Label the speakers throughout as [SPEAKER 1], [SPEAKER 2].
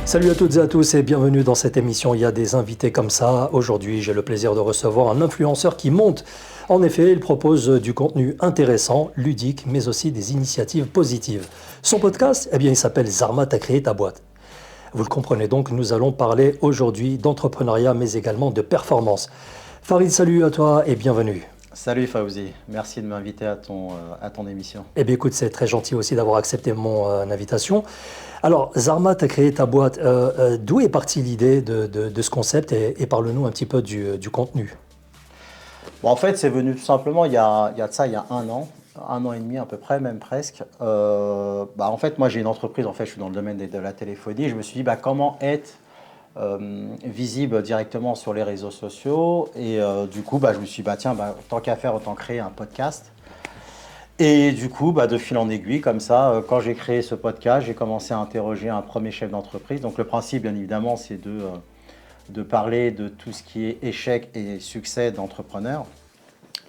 [SPEAKER 1] Salut à toutes et à tous et bienvenue dans cette émission. Il y a des invités comme ça. Aujourd'hui, j'ai le plaisir de recevoir un influenceur qui monte. En effet, il propose du contenu intéressant, ludique, mais aussi des initiatives positives. Son podcast, il s'appelle Zarma, t'as créé ta boîte. Vous le comprenez donc, nous allons parler aujourd'hui d'entrepreneuriat, mais également de performance. Farid, salut à toi et bienvenue.
[SPEAKER 2] Salut Fawzi, merci de m'inviter à ton émission.
[SPEAKER 1] Eh bien écoute, c'est très gentil aussi d'avoir accepté mon invitation. Alors, Zarma, tu as créé ta boîte. D'où est partie l'idée de ce concept et parle-nous un petit peu du contenu.
[SPEAKER 2] Bon, en fait, c'est venu tout simplement il y a un an et demi à peu près, même presque. En fait, moi j'ai une entreprise, en fait, je suis dans le domaine de la téléphonie. Je me suis dit, comment être visible directement sur les réseaux sociaux. Et du coup, je me suis dit, tant qu'à faire, autant créer un podcast. Et du coup, de fil en aiguille, comme ça, quand j'ai créé ce podcast, j'ai commencé à interroger un premier chef d'entreprise. Donc le principe, bien évidemment, c'est de parler de tout ce qui est échec et succès d'entrepreneurs.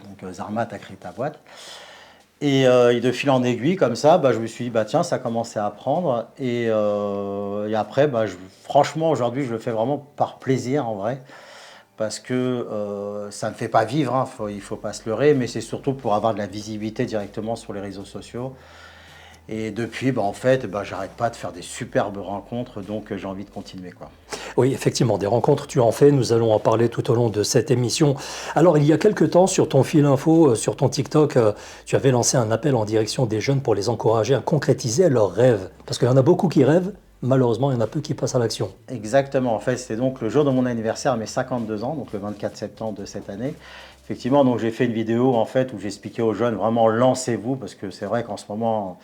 [SPEAKER 2] Donc Zarma, tu as créé ta boîte. Et de fil en aiguille, comme ça, je me suis dit, tiens, ça a commencé à apprendre. Et après, franchement, aujourd'hui, je le fais vraiment par plaisir, en vrai. Parce que ça ne fait pas vivre, hein, il ne faut pas se leurrer, mais c'est surtout pour avoir de la visibilité directement sur les réseaux sociaux. Et depuis, en fait, j'arrête pas de faire des superbes rencontres, donc j'ai envie de continuer, quoi.
[SPEAKER 1] Oui, effectivement, des rencontres, tu en fais. Nous allons en parler tout au long de cette émission. Alors, il y a quelque temps, sur ton fil info, sur ton TikTok, tu avais lancé un appel en direction des jeunes pour les encourager à concrétiser leurs rêves. Parce qu'il y en a beaucoup qui rêvent, malheureusement, il y en a peu qui passent à l'action.
[SPEAKER 2] Exactement, en fait, c'est donc le jour de mon anniversaire, mes 52 ans, donc le 24 septembre de cette année. Effectivement, donc j'ai fait une vidéo, en fait, où j'expliquais aux jeunes, vraiment, lancez-vous, parce que c'est vrai qu'en ce moment,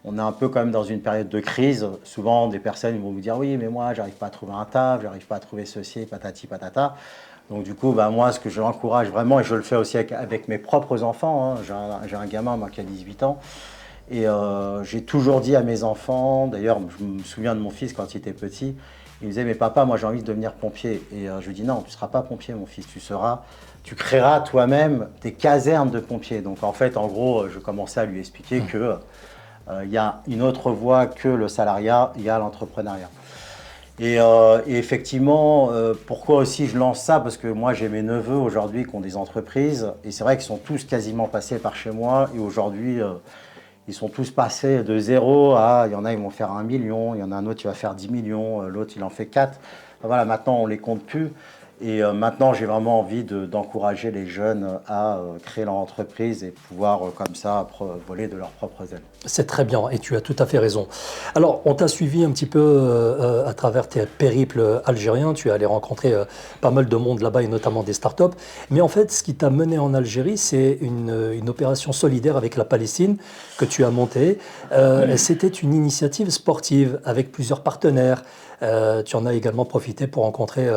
[SPEAKER 2] on est un peu quand même dans une période de crise. Souvent, des personnes vont vous dire, oui, mais moi, j'arrive pas à trouver un taf, j'arrive pas à trouver ceci, patati, patata. Donc du coup, moi, ce que je l'encourage vraiment, et je le fais aussi avec mes propres enfants, hein. J'ai un gamin, moi, qui a 18 ans. Et j'ai toujours dit à mes enfants, d'ailleurs, je me souviens de mon fils quand il était petit, il me disait, mais papa, moi j'ai envie de devenir pompier. Et je lui dis, non, tu ne seras pas pompier, mon fils, tu créeras toi-même des casernes de pompiers. Donc en fait, en gros, je commençais à lui expliquer que il y a une autre voie que le salariat, il y a l'entrepreneuriat. Et effectivement, pourquoi aussi je lance ça? Parce que moi, j'ai mes neveux aujourd'hui qui ont des entreprises, et c'est vrai qu'ils sont tous quasiment passés par chez moi, et aujourd'hui, ils sont tous passés de zéro à, il y en a, ils vont faire 1 million, il y en a un autre qui va faire 10 millions, l'autre, il en fait 4. Enfin, voilà, maintenant, on ne les compte plus. Et maintenant, j'ai vraiment envie d'encourager les jeunes à créer leur entreprise et pouvoir, comme ça, voler de leurs propres ailes.
[SPEAKER 1] C'est très bien et tu as tout à fait raison. Alors, on t'a suivi un petit peu à travers tes périples algériens. Tu es allé rencontrer pas mal de monde là-bas et notamment des startups. Mais en fait, ce qui t'a mené en Algérie, c'est une opération solidaire avec la Palestine que tu as montée. C'était une initiative sportive avec plusieurs partenaires. Tu en as également profité pour rencontrer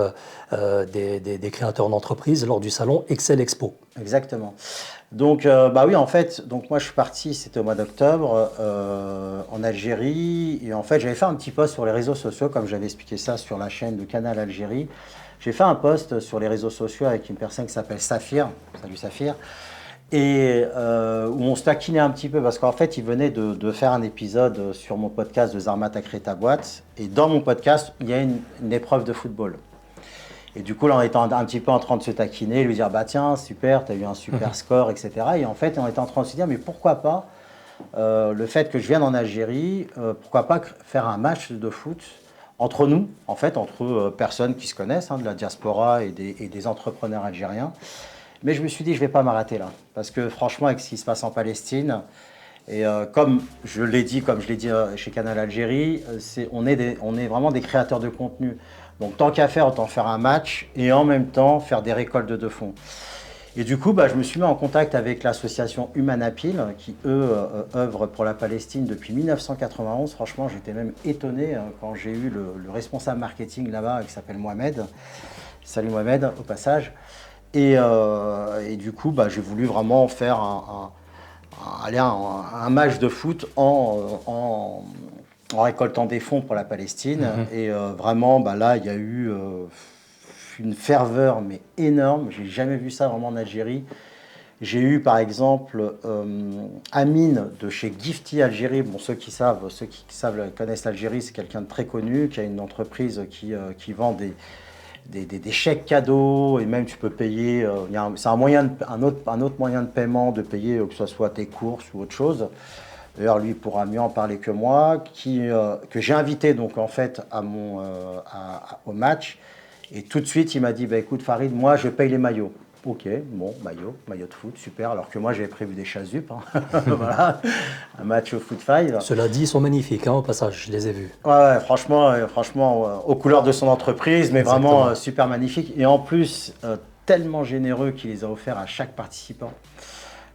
[SPEAKER 1] des créateurs d'entreprises lors du salon Excel Expo.
[SPEAKER 2] Exactement. Donc, oui, en fait, donc moi je suis parti, c'était au mois d'octobre, en Algérie. Et en fait, j'avais fait un petit post sur les réseaux sociaux, comme j'avais expliqué ça sur la chaîne de Canal Algérie. J'ai fait un post sur les réseaux sociaux avec une personne qui s'appelle Saphir. Salut Saphir. Et où on se taquinait un petit peu, parce qu'en fait, il venait de faire un épisode sur mon podcast de Zarma, t'as créé ta boîte. Et dans mon podcast, il y a une épreuve de football. Et du coup, là, on était un petit peu en train de se taquiner, lui dire, tiens, super, tu as eu un super score, etc. Et en fait, on était en train de se dire, mais pourquoi pas, le fait que je vienne en Algérie, pourquoi pas faire un match de foot entre nous, en fait, entre personnes qui se connaissent, hein, de la diaspora et des entrepreneurs algériens. Mais je me suis dit, je ne vais pas m'arrêter là. Parce que franchement, avec ce qui se passe en Palestine, et comme je l'ai dit chez Canal Algérie, on est vraiment des créateurs de contenu. Donc tant qu'à faire, autant faire un match et en même temps faire des récoltes de fonds. Et du coup, je me suis mis en contact avec l'association Humanapil, qui eux œuvrent pour la Palestine depuis 1991. Franchement, j'étais même étonné quand j'ai eu le responsable marketing là-bas, qui s'appelle Mohamed. Salut Mohamed, au passage. Et du coup, j'ai voulu vraiment faire un match de foot en récoltant des fonds pour la Palestine. Et vraiment, là, il y a eu une ferveur, mais énorme. J'ai jamais vu ça vraiment en Algérie. J'ai eu par exemple Amine de chez Gifty Algérie. Bon, ceux qui savent connaissent l'Algérie, c'est quelqu'un de très connu qui a une entreprise qui vend des chèques cadeaux et même tu peux payer. C'est un autre moyen de paiement de payer, que ce soit tes courses ou autre chose. D'ailleurs, lui pourra mieux en parler que moi, que j'ai invité donc en fait au match. Et tout de suite, il m'a dit, bah, écoute Farid, moi je paye les maillots. Ok, bon, maillot de foot, super. Alors que moi j'avais prévu des chasupes, hein. Voilà, un match au foot five.
[SPEAKER 1] Cela dit, ils sont magnifiques, hein, au passage, je les ai vus.
[SPEAKER 2] Ouais, franchement, aux couleurs de son entreprise, mais
[SPEAKER 1] Exactement.
[SPEAKER 2] vraiment super magnifique. Et en plus, tellement généreux qu'il les a offerts à chaque participant.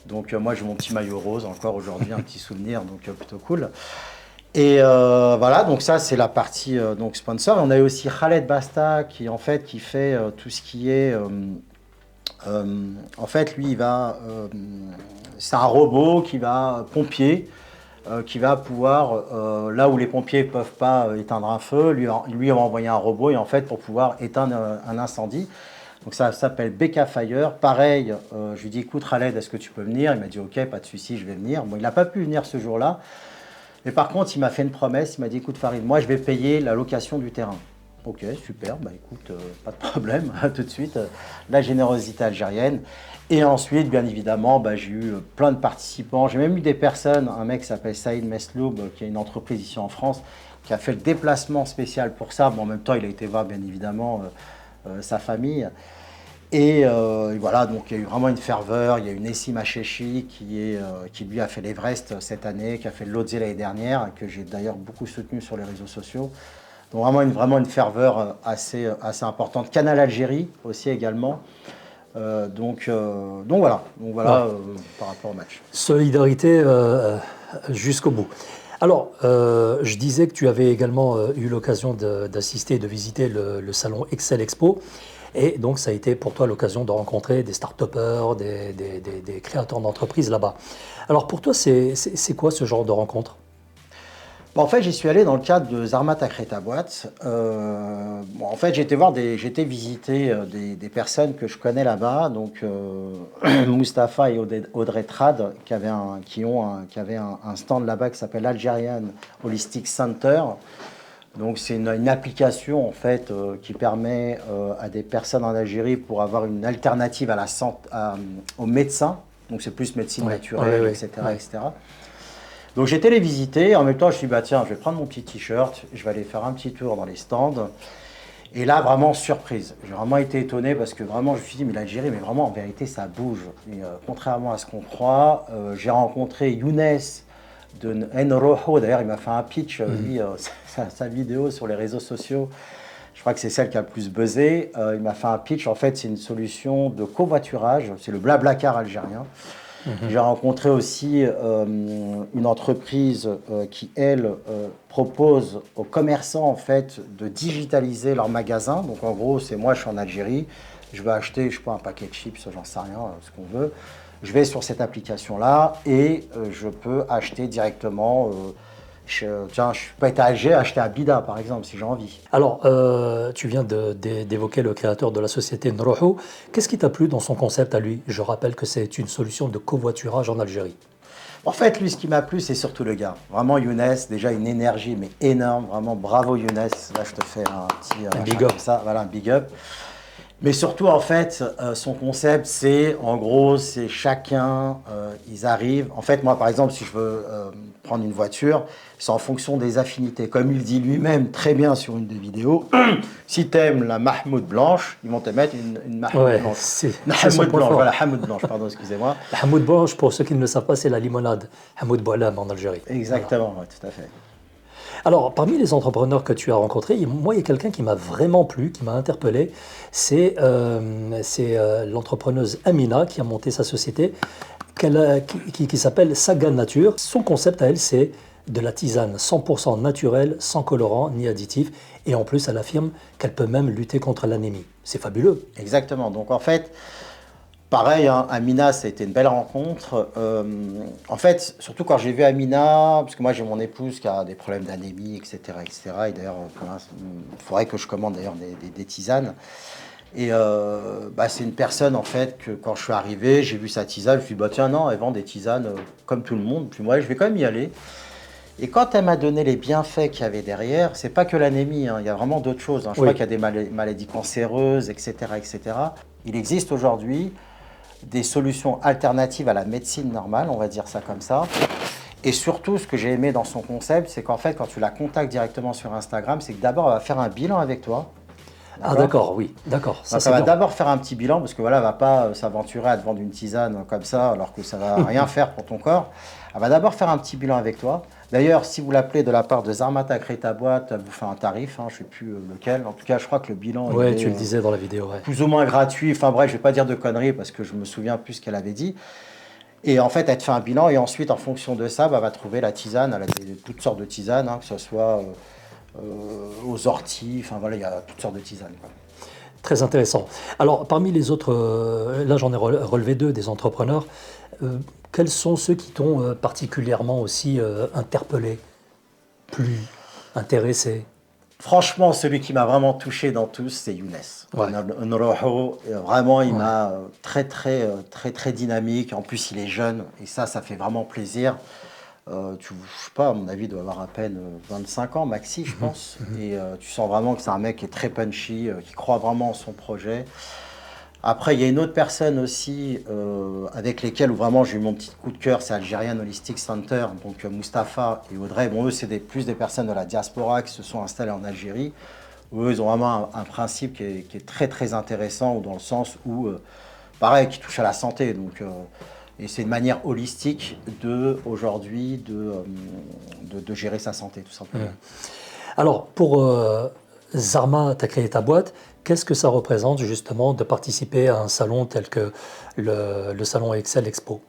[SPEAKER 2] Donc moi j'ai mon petit maillot rose encore aujourd'hui, un petit souvenir, donc plutôt cool. Et voilà, donc ça c'est la partie donc sponsor. Et on a eu aussi Khaled Basta qui fait tout ce qui est en fait, lui, c'est un robot pompier, qui va pouvoir, là où les pompiers ne peuvent pas éteindre un feu, lui on va envoyer un robot et en fait pour pouvoir éteindre un incendie. Donc ça s'appelle BK Fire. Pareil, je lui dis, écoute Khaled, est-ce que tu peux venir? Il m'a dit, ok, pas de souci, je vais venir. Bon, il n'a pas pu venir ce jour-là. Mais par contre, il m'a fait une promesse. Il m'a dit, écoute Farid, moi je vais payer la location du terrain. Ok, super, bah écoute, pas de problème, tout de suite, la générosité algérienne. Et ensuite, bien évidemment, bah, j'ai eu plein de participants. J'ai même eu des personnes, un mec qui s'appelle Saïd Mesloub, qui a une entreprise ici en France, qui a fait le déplacement spécial pour ça. Bon, en même temps, il a été voir, bien évidemment, sa famille. Et voilà, donc il y a eu vraiment une ferveur. Il y a eu Nessim Achechi qui lui a fait l'Everest cette année, qui a fait le Lhotse l'année dernière, que j'ai d'ailleurs beaucoup soutenu sur les réseaux sociaux. Donc vraiment une ferveur assez importante. Canal Algérie aussi également. Donc voilà,
[SPEAKER 1] Ouais.
[SPEAKER 2] par rapport au match.
[SPEAKER 1] Solidarité jusqu'au bout. Alors, je disais que tu avais également eu l'occasion d'assister et de visiter le salon Excel Expo. Et donc, ça a été pour toi l'occasion de rencontrer des start-upers, des créateurs d'entreprises là-bas. Alors, pour toi, c'est quoi ce genre de rencontre?
[SPEAKER 2] Bon, en fait, j'y suis allé dans le cadre de Zarmat Akreta Boîte. Bon, en fait, j'ai été visiter des personnes que je connais là-bas, donc Mustapha et Audrey Trad, qui avaient un stand là-bas qui s'appelle Algerian Holistic Center. Donc, c'est une application en fait qui permet à des personnes en Algérie pour avoir une alternative à aux médecins. Donc, c'est plus médecine naturelle, etc., etc. Donc j'ai été les visiter, en même temps je me suis dit, bah tiens, je vais prendre mon petit t-shirt, je vais aller faire un petit tour dans les stands. Et là, vraiment surprise. J'ai vraiment été étonné parce que vraiment, je me suis dit, mais l'Algérie, mais vraiment, en vérité, ça bouge. Et contrairement à ce qu'on croit, j'ai rencontré Younes de Enrojo. D'ailleurs, il m'a fait un pitch, lui, sa vidéo sur les réseaux sociaux. Je crois que c'est celle qui a le plus buzzé. Il m'a fait un pitch. En fait, c'est une solution de covoiturage. C'est le Blablacar algérien. J'ai rencontré aussi une entreprise qui, elle, propose aux commerçants en fait, de digitaliser leur magasin. Donc en gros, c'est moi, je suis en Algérie, je vais acheter, je sais pas, un paquet de chips, j'en sais rien, ce qu'on veut. Je vais sur cette application-là et je peux acheter directement. Tiens, je peux être à Alger, acheter à Bida, par exemple, si j'ai envie.
[SPEAKER 1] Alors, tu viens d'évoquer le créateur de la société Nroho. Qu'est-ce qui t'a plu dans son concept à lui? Je rappelle que c'est une solution de covoiturage en Algérie.
[SPEAKER 2] En fait, lui, ce qui m'a plu, c'est surtout le gars. Vraiment, Younes, déjà une énergie, mais énorme. Vraiment, bravo Younes. Là, je te fais un petit
[SPEAKER 1] Un big up.
[SPEAKER 2] comme ça. Voilà, un big up. Mais surtout, en fait, son concept, c'est, en gros, c'est chacun, ils arrivent. En fait, moi, par exemple, si je veux prendre une voiture, c'est en fonction des affinités. Comme il dit lui-même très bien sur une des vidéos, si tu aimes la Mahmoud blanche, ils vont te mettre une Mahmoud
[SPEAKER 1] Ouais,
[SPEAKER 2] blanche.
[SPEAKER 1] c'est
[SPEAKER 2] Mahmoud
[SPEAKER 1] son point
[SPEAKER 2] blanche,
[SPEAKER 1] fort.
[SPEAKER 2] voilà, Hamoud blanche, pardon, excusez-moi.
[SPEAKER 1] La Hamoud Blanche, pour ceux qui ne le savent pas, c'est la limonade. Hamoud Boualam en Algérie. Voilà.
[SPEAKER 2] Exactement, ouais, tout à fait.
[SPEAKER 1] Alors, parmi les entrepreneurs que tu as rencontrés, moi, il y a quelqu'un qui m'a vraiment plu, qui m'a interpellé. C'est l'entrepreneuse Amina qui a monté sa société qui s'appelle Saga Nature. Son concept à elle, c'est de la tisane 100% naturelle, sans colorant ni additif. Et en plus, elle affirme qu'elle peut même lutter contre l'anémie. C'est fabuleux.
[SPEAKER 2] Exactement. Donc, en fait, pareil, hein, Amina, ça a été une belle rencontre. En fait, surtout quand j'ai vu Amina, parce que moi j'ai mon épouse qui a des problèmes d'anémie, etc., etc. Et d'ailleurs, il faudrait que je commande d'ailleurs des tisanes. Et c'est une personne, en fait, que quand je suis arrivé, j'ai vu sa tisane, je me suis dit, bah, tiens, non, elle vend des tisanes comme tout le monde. Puis moi, je vais quand même y aller. Et quand elle m'a donné les bienfaits qu'il y avait derrière, c'est pas que l'anémie, hein, il y a vraiment d'autres choses, hein. Je crois qu'il y a des maladies cancéreuses, etc., etc. Il existe aujourd'hui des solutions alternatives à la médecine normale, on va dire ça comme ça. Et surtout, ce que j'ai aimé dans son concept, c'est qu'en fait, quand tu la contactes directement sur Instagram, c'est que d'abord, elle va faire un bilan avec toi.
[SPEAKER 1] Ah d'accord, oui, d'accord.
[SPEAKER 2] Donc, elle va d'abord faire un petit bilan, parce que voilà, elle va pas s'aventurer à te vendre une tisane comme ça, alors que ça va rien faire pour ton corps. Elle va d'abord faire un petit bilan avec toi. D'ailleurs, si vous l'appelez de la part de Zarmata Crée ta boîte, elle vous fait un tarif, hein, je ne sais plus lequel. En tout cas, je crois que le bilan
[SPEAKER 1] ouais,
[SPEAKER 2] il
[SPEAKER 1] tu
[SPEAKER 2] est
[SPEAKER 1] le disais dans la vidéo. Ouais.
[SPEAKER 2] plus ou moins gratuit. Enfin bref, je ne vais pas dire de conneries parce que je me souviens plus ce qu'elle avait dit. Et en fait, elle te fait un bilan et ensuite, en fonction de ça, elle va trouver la tisane. Elle a toutes sortes de tisanes, hein, que ce soit aux orties. Enfin voilà, il y a toutes sortes de tisanes, quoi.
[SPEAKER 1] Très intéressant. Alors, parmi les autres, là j'en ai relevé deux, des entrepreneurs. Quels sont ceux qui t'ont particulièrement aussi interpellé, plus intéressé?
[SPEAKER 2] Franchement, celui qui m'a vraiment touché dans tous, c'est Younes.
[SPEAKER 1] Ouais.
[SPEAKER 2] Nroho, vraiment, il m'a très dynamique. En plus, il est jeune et ça fait vraiment plaisir. Je sais pas, à mon avis, il doit avoir à peine 25 ans, maxi, je pense. Et tu sens vraiment que c'est un mec qui est très punchy, qui croit vraiment en son projet. Après, il y a une autre personne aussi avec lesquelles où vraiment j'ai eu mon petit coup de cœur, c'est Algerian Holistic Center, donc Mustapha et Audrey. Bon, eux, c'est plus des personnes de la diaspora qui se sont installées en Algérie. Eux, ils ont vraiment un principe qui est très intéressant, dans le sens où, pareil, qui touche à la santé. Donc, et c'est une manière holistique aujourd'hui de gérer sa santé, tout simplement.
[SPEAKER 1] Alors, pour Zarma, tu as créé ta boîte. Qu'est-ce que ça représente justement de participer à un salon tel que le salon Excel Expo?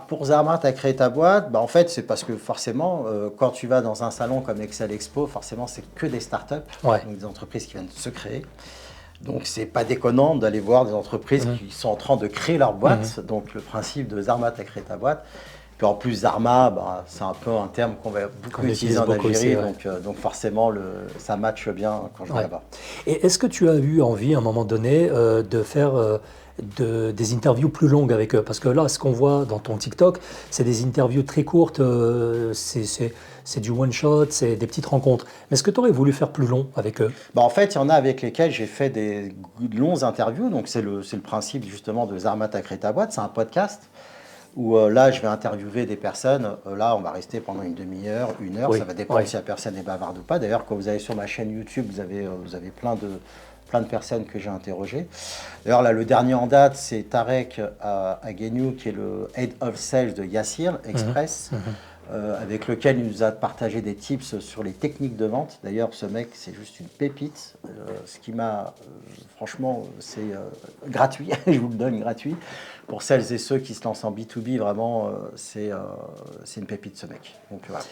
[SPEAKER 2] Pour Zarma, tu as créé ta boîte. En fait, c'est parce que forcément, quand tu vas dans un salon comme Excel Expo, forcément, c'est que des startups, donc des entreprises qui viennent de se créer. Donc, c'est pas déconnant d'aller voir des entreprises qui sont en train de créer leur boîte. Donc, le principe de Zarma, tu as créé ta boîte. Puis en plus, Zarma, c'est un peu un terme qu'on va beaucoup utiliser en Algérie, donc forcément, ça matche bien quand je vais là-bas.
[SPEAKER 1] Et est-ce que tu as eu envie, à un moment donné, de faire des interviews plus longues avec eux? Parce que là, ce qu'on voit dans ton TikTok, c'est des interviews très courtes, c'est du one-shot, c'est des petites rencontres. Mais est-ce que tu aurais voulu faire plus long avec eux?
[SPEAKER 2] En fait, il y en a avec lesquels j'ai fait des longs interviews, donc c'est le principe justement de Zarma, t'as créé ta boîte, c'est un podcast. Où là, je vais interviewer des personnes. Là, on va rester pendant une demi-heure, une heure. Ça va dépendre si la personne est bavarde ou pas. D'ailleurs, quand vous allez sur ma chaîne YouTube, vous avez plein de personnes que j'ai interrogées. D'ailleurs, là, le dernier en date, c'est Tarek Aguenou, qui est le Head of Sales de Yassir Express, avec lequel il nous a partagé des tips sur les techniques de vente. D'ailleurs, ce mec, c'est juste une pépite. Ce qui m'a, franchement, c'est gratuit. Je vous le donne gratuit. Pour celles et ceux qui se lancent en B2B, vraiment, c'est une pépite, ce mec. Donc, voilà.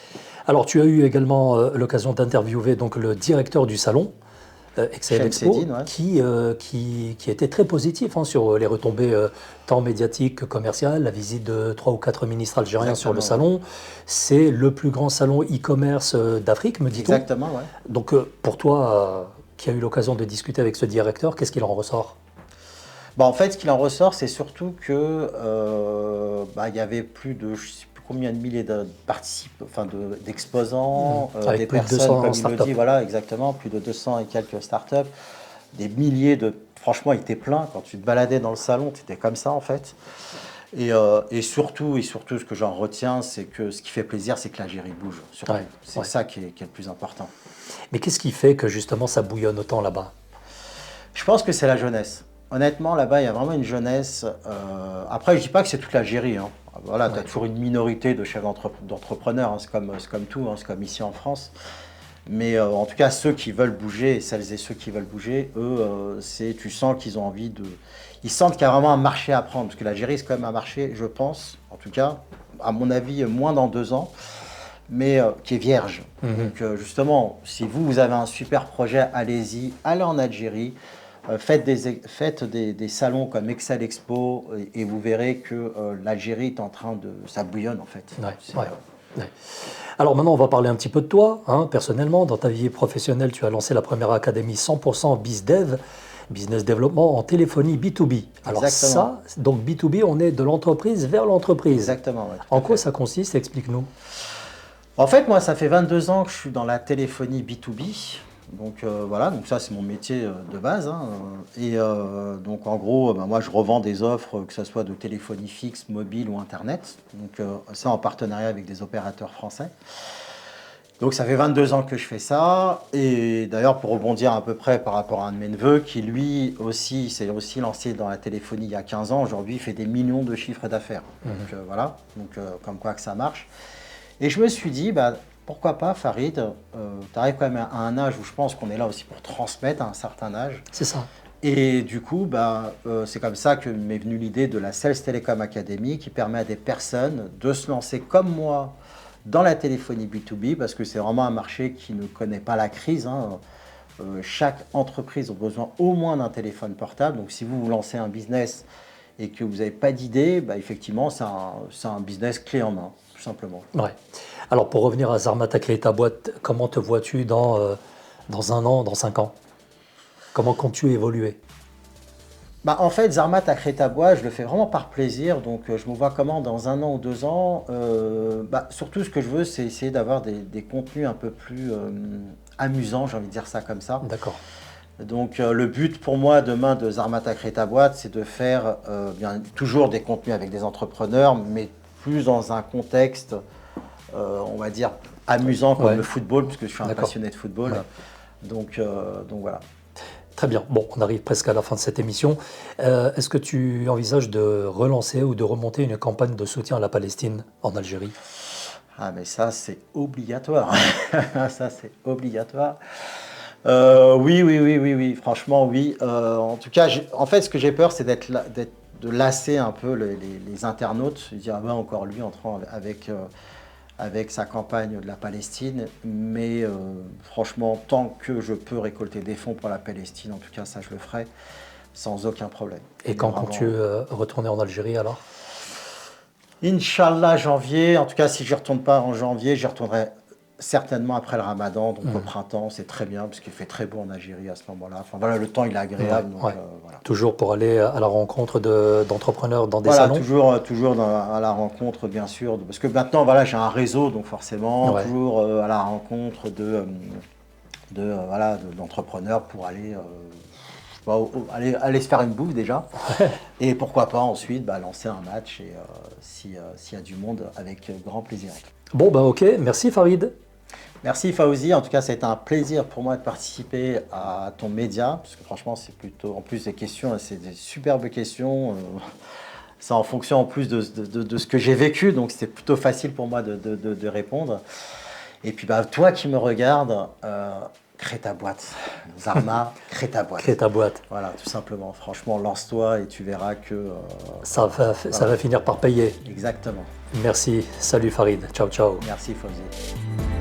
[SPEAKER 1] Alors, tu as eu également l'occasion d'interviewer donc, le directeur du salon, Excel Expo, qui était très positif sur les retombées tant médiatiques que commerciales. La visite de 3 ou 4 ministres algériens sur le salon. C'est le plus grand salon e-commerce d'Afrique, me dit-on.
[SPEAKER 2] Exactement, ouais.
[SPEAKER 1] Donc, pour toi, qui as eu l'occasion de discuter avec ce directeur, qu'est-ce qu'il en ressort?
[SPEAKER 2] En fait, ce qu'il en ressort, c'est surtout que il y avait plus de, je ne sais plus combien de milliers de participants, d'exposants, des personnes, comme il le dit, voilà, exactement, plus de 200 et quelques startups, des milliers de. Franchement, il était plein. Quand tu te baladais dans le salon, tu étais comme ça, en fait. Et surtout, ce que j'en retiens, c'est que ce qui fait plaisir, c'est que l'Algérie bouge. C'est ça qui est le plus important.
[SPEAKER 1] Mais qu'est-ce qui fait que justement ça bouillonne autant là-bas?
[SPEAKER 2] Je pense que c'est la jeunesse. Honnêtement, là-bas, il y a vraiment une jeunesse. Après, je ne dis pas que c'est toute l'Algérie. Voilà, tu as toujours une minorité de chefs d'entrepreneurs. C'est comme tout, c'est comme ici en France. Mais en tout cas, ceux qui veulent bouger, et celles et ceux qui veulent bouger, eux, tu sens qu'ils ont envie de. Ils sentent qu'il y a vraiment un marché à prendre. Parce que l'Algérie, c'est quand même un marché, je pense, en tout cas, à mon avis, moins dans 2 ans, mais qui est vierge. Donc, justement, si vous avez un super projet, allez-y, allez en Algérie. Faites des salons comme Excel Expo et vous verrez que l'Algérie est en train de. Ça bouillonne en fait.
[SPEAKER 1] Ouais. Alors maintenant, on va parler un petit peu de toi, hein, personnellement. Dans ta vie professionnelle, tu as lancé la première académie 100% BizDev, Business Développement en téléphonie B2B. Alors
[SPEAKER 2] Exactement.
[SPEAKER 1] ça, donc B2B, on est de l'entreprise vers l'entreprise.
[SPEAKER 2] Exactement, ouais, tout
[SPEAKER 1] En
[SPEAKER 2] à
[SPEAKER 1] quoi
[SPEAKER 2] fait.
[SPEAKER 1] ça consiste? Explique-nous.
[SPEAKER 2] En fait, moi, ça fait 22 ans que je suis dans la téléphonie B2B. Donc voilà, donc ça c'est mon métier de base, hein. Et donc en gros, ben, moi je revends des offres, que ce soit de téléphonie fixe, mobile ou Internet. Donc ça en partenariat avec des opérateurs français. Donc ça fait 22 ans que je fais ça. Et d'ailleurs, pour rebondir à peu près par rapport à un de mes neveux, qui lui aussi s'est aussi lancé dans la téléphonie il y a 15 ans, aujourd'hui il fait des millions de chiffres d'affaires. Donc voilà, donc comme quoi que ça marche. Et je me suis dit, bah, pourquoi pas Farid, tu arrives quand même à un âge où je pense qu'on est là aussi pour transmettre à un certain âge.
[SPEAKER 1] C'est ça.
[SPEAKER 2] Et du coup, bah, c'est comme ça que m'est venue l'idée de la Sales Telecom Academy qui permet à des personnes de se lancer comme moi dans la téléphonie B2B parce que c'est vraiment un marché qui ne connaît pas la crise, hein. Chaque entreprise a besoin au moins d'un téléphone portable. Donc si vous vous lancez un business et que vous n'avez pas d'idée, bah, effectivement, c'est un business clé en main, tout simplement.
[SPEAKER 1] Ouais. Alors pour revenir à Zarma, t'as créé ta boîte. Comment te vois-tu dans un an, dans 5 ans? Comment comptes-tu évoluer?
[SPEAKER 2] Bah, en fait, Zermatt a créé ta boîte, je le fais vraiment par plaisir, donc je me vois comment dans un an ou 2 ans. Bah, surtout, ce que je veux, c'est essayer d'avoir des contenus un peu plus amusants, j'ai envie de dire ça comme ça.
[SPEAKER 1] D'accord.
[SPEAKER 2] Donc, le but pour moi demain de Zermatt a créé ta boîte, c'est de faire bien, toujours des contenus avec des entrepreneurs, mais plus dans un contexte, on va dire, amusant comme
[SPEAKER 1] Ouais.
[SPEAKER 2] le football, puisque je suis un
[SPEAKER 1] D'accord.
[SPEAKER 2] passionné de football.
[SPEAKER 1] Ouais.
[SPEAKER 2] Donc voilà.
[SPEAKER 1] Très bien. Bon, on arrive presque à la fin de cette émission. Est-ce que tu envisages de relancer ou de remonter une campagne de soutien à la Palestine en Algérie?
[SPEAKER 2] Ah mais ça c'est obligatoire, ça c'est obligatoire. Oui, oui, oui, oui, oui, franchement oui. En tout cas, en fait ce que j'ai peur c'est de lasser un peu les internautes, de dire ah ben encore lui entrant avec sa campagne de la Palestine, mais franchement tant que je peux récolter des fonds pour la Palestine, en tout cas ça je le ferai sans aucun problème.
[SPEAKER 1] Et quand comptes-tu retourner en Algérie alors?
[SPEAKER 2] Inch'Allah, janvier. En tout cas, si je ne retourne pas en janvier, j'y retournerai certainement après le Ramadan, donc au printemps. C'est très bien, parce qu'il fait très beau en Algérie à ce moment-là. Enfin voilà, le temps il est agréable.
[SPEAKER 1] Ouais,
[SPEAKER 2] Donc,
[SPEAKER 1] ouais.
[SPEAKER 2] voilà.
[SPEAKER 1] Toujours pour aller à la rencontre d'entrepreneurs dans des
[SPEAKER 2] Voilà,
[SPEAKER 1] salons?
[SPEAKER 2] toujours à la rencontre, bien sûr. Parce que maintenant, voilà, j'ai un réseau, donc forcément,
[SPEAKER 1] Ouais.
[SPEAKER 2] toujours à la rencontre voilà, d'entrepreneurs pour aller, je sais pas, aller se faire une bouffe déjà. Et pourquoi pas ensuite bah, lancer un match et s'il y a du monde, avec grand plaisir.
[SPEAKER 1] Bon, ben ok. Merci Farid.
[SPEAKER 2] Merci Fawzi, en tout cas ça a été un plaisir pour moi de participer à ton média, parce que franchement c'est plutôt, en plus des questions, c'est des superbes questions, c'est en fonction en plus de ce que j'ai vécu, donc c'est plutôt facile pour moi de répondre. Et puis bah, toi qui me regardes, crée ta boîte, Zarma, crée ta boîte.
[SPEAKER 1] Crée ta boîte.
[SPEAKER 2] Voilà, tout simplement, franchement lance-toi et tu verras que...
[SPEAKER 1] Ça va finir par payer.
[SPEAKER 2] Exactement,
[SPEAKER 1] Merci. Salut Farid. Ciao, ciao.
[SPEAKER 2] merci Fawzi.